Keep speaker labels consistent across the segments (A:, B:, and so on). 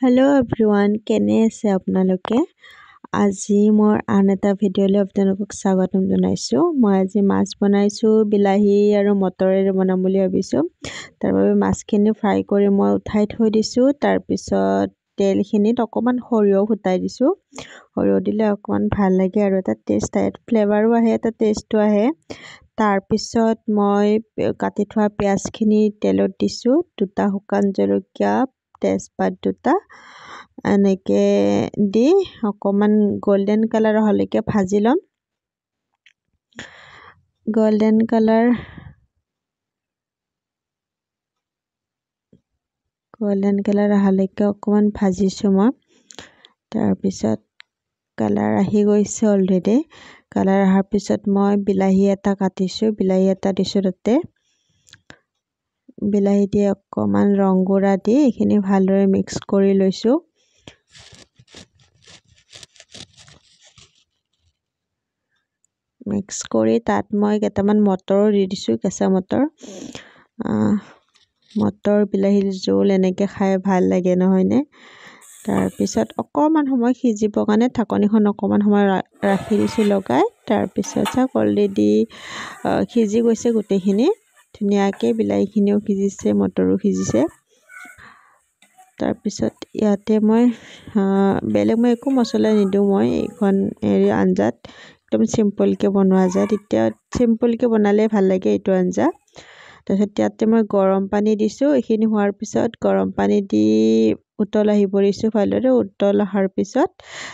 A: Hello' everyone, কেনে আছে আপোনালোকে? আজি মোৰ আন এটা ভিডিঅ'লৈ আপোনালোকক স্বাগতম জনাইছোঁ। মই আজি মাছ বনাইছোঁ, বিলাহী আৰু মটৰেৰে বনাম বুলি ভাবিছোঁ। তাৰ বাবে মাছখিনি ফ্ৰাই কৰি মই উঠাই থৈ দিছোঁ। তাৰপিছত তেলখিনিত অকণমান সৰিয়হ ফুটাই দিছোঁ। সৰিয়হ দিলে অকণমান ভাল লাগে আৰু এটা টেষ্ট আহে, ফ্লেভাৰো আহে, এটা টেষ্টো আহে। তাৰপিছত মই কাটি থোৱা পিঁয়াজখিনি তেলত দিছোঁ, দুটা শুকান জলকীয়া, তেজপাত দুটা, এনেকৈ দি অকণমান গোল্ডেন কালাৰ হ'লৈকে ভাজি ল'ম। গোল্ডেন কালাৰ হ'লৈকে অকণমান ভাজিছোঁ মই। তাৰপিছত কালাৰ আহি গৈছে অলৰেডি। কালাৰ অহাৰ পিছত মই বিলাহী এটা কাটিছোঁ, বিলাহী এটা দিছোঁ তাতে। বিলাহী দি অকণমান ৰং গুড়া দি এইখিনি ভালদৰে মিক্স কৰি লৈছোঁ। মিক্স কৰি তাত মই কেইটামান মটৰো দি দিছোঁ, কেঁচা মটৰ। মটৰ বিলাহীৰ জোল এনেকৈ খাই ভাল লাগে, নহয়নে? তাৰপিছত অকণমান সময় সিজিবৰ কাৰণে ঢাকনিখন অকণমান সময় ৰাখি দিছোঁ লগাই। তাৰপিছত চাওক অলৰেডি সিজি গৈছে গোটেইখিনি ধুনীয়াকৈ, বিলাহীখিনিও সিজিছে, মটৰো সিজিছে। তাৰপিছত ইয়াতে মই বেলেগ একো মছলা নিদিওঁ। মই এইখন আঞ্জাত একদম চিম্পলকৈ বনোৱা যায়, তেতিয়া চিম্পলকৈ বনালে ভাল লাগে এইটো আঞ্জা। তাৰপিছত ইয়াতে মই গৰম পানী দিছোঁ। এইখিনি হোৱাৰ পিছত গৰম পানী দি উতল আহিব দিছোঁ ভালদৰে। উতল অহাৰ পিছত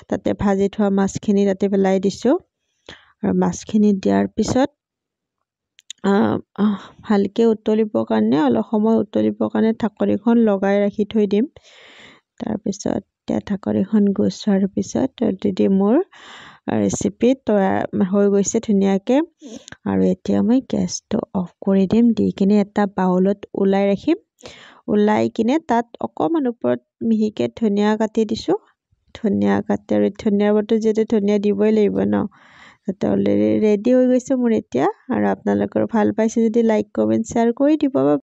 A: তাতে ভাজি থোৱা মাছখিনি তাতে পেলাই দিছোঁ। আৰু মাছখিনি দিয়াৰ পিছত ভালকৈ উতলিবৰ কাৰণে, অলপ সময় উতলিবৰ কাৰণে ঢাকনিখন লগাই ৰাখি থৈ দিম। তাৰপিছত এতিয়া ঢাকনিখন গুচোৱাৰ পিছত অলৰেডি মোৰ ৰেচিপি তৈয়াৰ হৈ গৈছে ধুনীয়াকৈ। আৰু এতিয়া মই গেছটো অফ কৰি দিম, দি কিনে এটা বাউলত ওলাই ৰাখিম। ওলাই কিনে তাত অকণমান ওপৰত মিহিকৈ ধনিয়া কাটি দিছোঁ। ধনিয়া কাটি, আৰু ধনিয়াৰ বতৰ যিহেতু ধনিয়া দিবই লাগিব ন। তাতে অলৰেডি ৰেডি হৈ গৈছে মোৰ এতিয়া। আৰু আপোনালোকৰ ভাল পাইছে যদি লাইক, কমেণ্ট, শ্বেয়াৰ কৰি দিব।